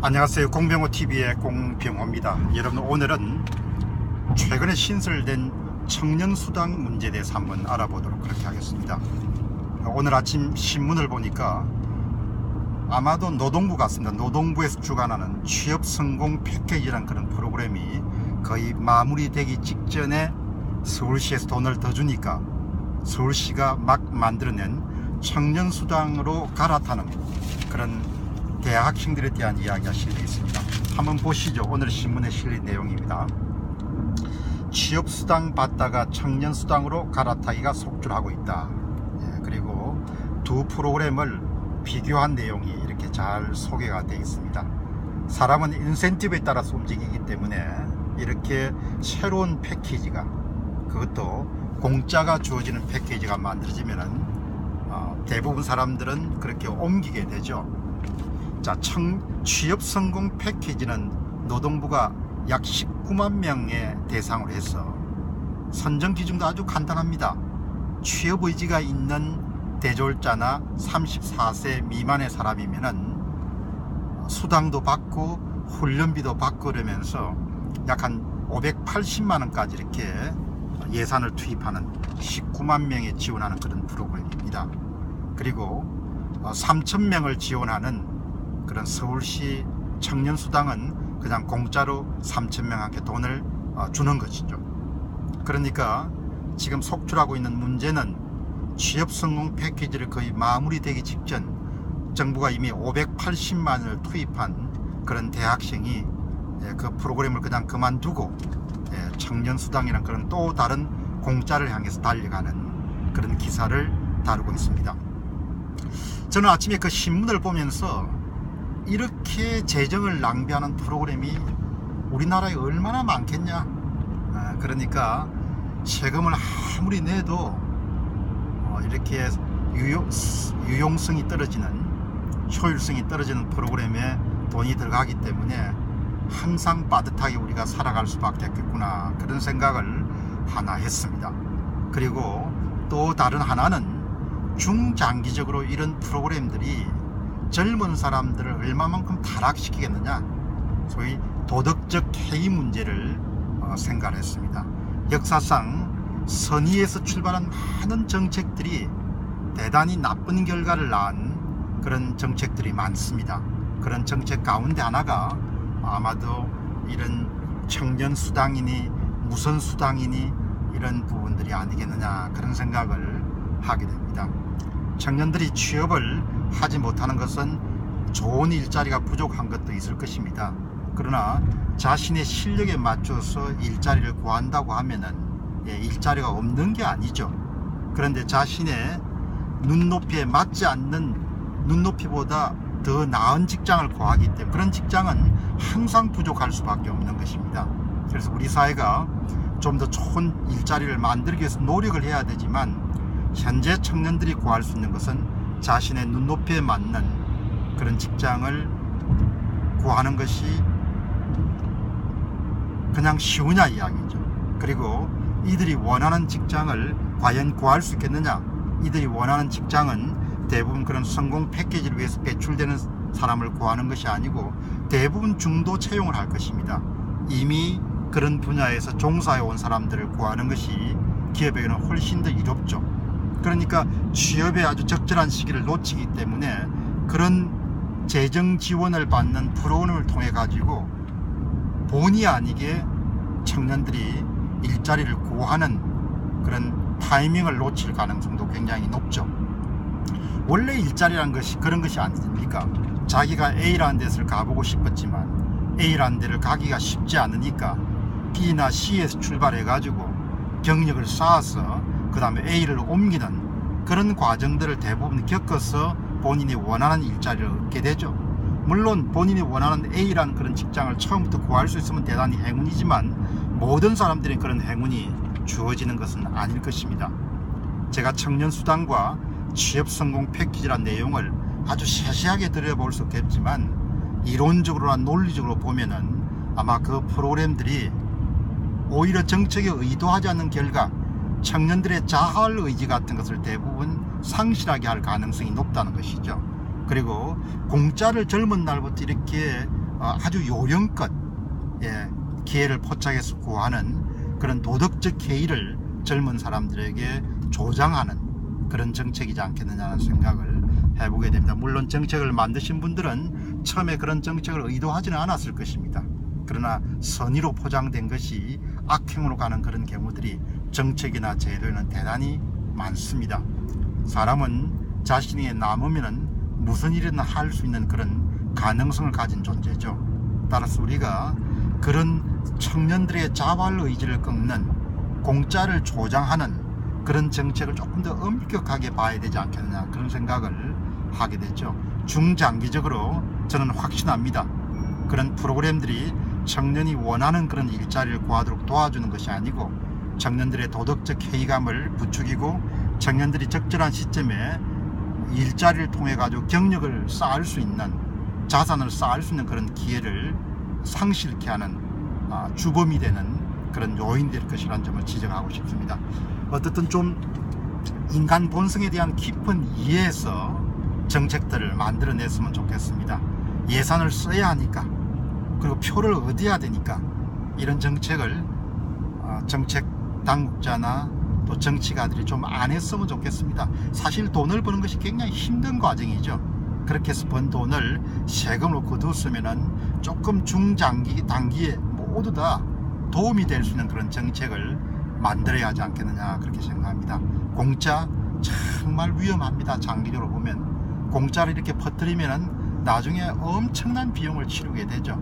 안녕하세요. 공병호TV의 공병호입니다. 여러분, 오늘은 최근에 신설된 청년수당 문제에 대해서 한번 알아보도록 그렇게 하겠습니다. 오늘 아침 신문을 보니까 아마도 노동부 같습니다. 노동부에서 주관하는 취업성공 패키지라는 그런 프로그램이 거의 마무리되기 직전에 서울시에서 돈을 더 주니까 서울시가 막 만들어낸 청년수당으로 갈아타는 그런 대학생들에 대한 이야기가 실려 있습니다. 한번 보시죠. 오늘 신문에 실린 내용입니다. 취업수당 받다가 청년수당으로 갈아타기가 속출하고 있다. 그리고 두 프로그램을 비교한 내용이 이렇게 잘 소개가 되어 있습니다. 사람은 인센티브에 따라서 움직이기 때문에 이렇게 새로운 패키지가, 그것도 공짜가 주어지는 패키지가 만들어지면은 대부분 사람들은 그렇게 옮기게 되죠. 자, 취업성공 패키지는 노동부가 약 19만 명의 대상으로 해서 선정 기준도 아주 간단합니다. 취업 의지가 있는 대졸자나 34세 미만의 사람이면은 수당도 받고 훈련비도 받고 그러면서 약 한 580만 원까지 이렇게 예산을 투입하는 19만 명에 지원하는 그런 프로그램입니다. 그리고 3,000명을 지원하는 그런 서울시 청년수당은 그냥 공짜로 3,000명한테 돈을 주는 것이죠. 그러니까 지금 속출하고 있는 문제는 취업성공 패키지를 거의 마무리되기 직전 정부가 이미 580만 원을 투입한 그런 대학생이 그 프로그램을 그냥 그만두고 청년수당이란 그런 또 다른 공짜를 향해서 달려가는 그런 기사를 다루고 있습니다. 저는 아침에 그 신문을 보면서 이렇게 재정을 낭비하는 프로그램이 우리나라에 얼마나 많겠냐. 그러니까 세금을 아무리 내도 이렇게 유용성이 떨어지는, 효율성이 떨어지는 프로그램에 돈이 들어가기 때문에 항상 빠듯하게 우리가 살아갈 수밖에 없겠구나, 그런 생각을 하나 했습니다. 그리고 또 다른 하나는 중장기적으로 이런 프로그램들이 젊은 사람들을 얼마만큼 타락시키겠느냐, 소위 도덕적 해이 문제를 생각했습니다. 역사상 선의에서 출발한 많은 정책들이 대단히 나쁜 결과를 낳은 그런 정책들이 많습니다. 그런 정책 가운데 하나가 아마도 이런 청년수당이니 무슨 수당이니 이런 부분들이 아니겠느냐, 그런 생각을 하게 됩니다. 청년들이 취업을 하지 못하는 것은 좋은 일자리가 부족한 것도 있을 것입니다. 그러나 자신의 실력에 맞춰서 일자리를 구한다고 하면은 일자리가 없는 게 아니죠. 그런데 자신의 눈높이에 맞지 않는, 눈높이보다 더 나은 직장을 구하기 때문에 그런 직장은 항상 부족할 수밖에 없는 것입니다. 그래서 우리 사회가 좀 더 좋은 일자리를 만들기 위해서 노력을 해야 되지만, 현재 청년들이 구할 수 있는 것은 자신의 눈높이에 맞는 그런 직장을 구하는 것이 그냥 쉬우냐 이야기죠. 그리고 이들이 원하는 직장을 과연 구할 수 있겠느냐, 이들이 원하는 직장은 대부분 그런 성공 패키지를 위해서 배출되는 사람을 구하는 것이 아니고 대부분 중도 채용을 할 것입니다. 이미 그런 분야에서 종사해 온 사람들을 구하는 것이 기업에게는 훨씬 더 이롭죠. 그러니까 취업에 아주 적절한 시기를 놓치기 때문에 그런 재정 지원을 받는 프로그램을 통해 가지고 본의 아니게 청년들이 일자리를 구하는 그런 타이밍을 놓칠 가능성도 굉장히 높죠. 원래 일자리라는 것이 그런 것이 아닙니까? 자기가 A라는 데를 가보고 싶었지만 A라는 데를 가기가 쉽지 않으니까 B나 C에서 출발해 가지고 경력을 쌓아서 그 다음에 A를 옮기는 그런 과정들을 대부분 겪어서 본인이 원하는 일자리를 얻게 되죠. 물론 본인이 원하는 A라는 그런 직장을 처음부터 구할 수 있으면 대단히 행운이지만 모든 사람들이 그런 행운이 주어지는 것은 아닐 것입니다. 제가 청년수당과 취업성공 패키지란 내용을 아주 세세하게 들여볼 수 없겠지만 이론적으로나 논리적으로 보면은 아마 그 프로그램들이 오히려 정책에 의도하지 않는 결과 청년들의 자활 의지 같은 것을 대부분 상실하게 할 가능성이 높다는 것이죠. 그리고 공짜를 젊은 날부터 이렇게 아주 요령껏 기회를 포착해서 구하는 그런 도덕적 해이를 젊은 사람들에게 조장하는 그런 정책이지 않겠느냐는 생각을 해보게 됩니다. 물론 정책을 만드신 분들은 처음에 그런 정책을 의도하지는 않았을 것입니다. 그러나 선의로 포장된 것이 악행으로 가는 그런 경우들이 정책이나 제도에는 대단히 많습니다. 사람은 자신이 남으면은 무슨 일이든 할 수 있는 그런 가능성을 가진 존재죠. 따라서 우리가 그런 청년들의 자발 의지를 꺾는 공짜를 조장하는 그런 정책을 조금 더 엄격하게 봐야 되지 않겠느냐, 그런 생각을 하게 됐죠. 중장기적으로 저는 확신합니다. 그런 프로그램들이 청년이 원하는 그런 일자리를 구하도록 도와주는 것이 아니고 청년들의 도덕적 회의감을 부추기고 청년들이 적절한 시점에 일자리를 통해 가지고 경력을 쌓을 수 있는, 자산을 쌓을 수 있는 그런 기회를 상실케 하는 주범이 되는 그런 요인이 될 것이라는 점을 지적하고 싶습니다. 어떻든 좀 인간 본성에 대한 깊은 이해에서 정책들을 만들어냈으면 좋겠습니다. 예산을 써야 하니까, 그리고 표를 얻어야 되니까 이런 정책을 정책 당국자나 또 정치가들이 좀 안 했으면 좋겠습니다. 사실 돈을 버는 것이 굉장히 힘든 과정이죠. 그렇게 해서 번 돈을 세금으로 거두었으면은 조금 중장기 단기에 모두 다 도움이 될 수 있는 그런 정책을 만들어야 하지 않겠느냐, 그렇게 생각합니다. 공짜 정말 위험합니다. 장기적으로 보면 공짜를 이렇게 퍼뜨리면은 나중에 엄청난 비용을 치르게 되죠.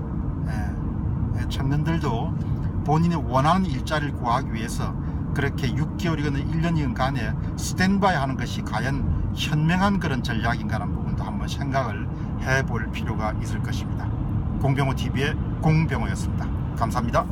청년들도 본인이 원하는 일자리를 구하기 위해서 그렇게 6개월이거나 1년간에 스탠바이 하는 것이 과연 현명한 그런 전략인가 하는 부분도 한번 생각을 해볼 필요가 있을 것입니다. 공병호 TV의 공병호였습니다. 감사합니다.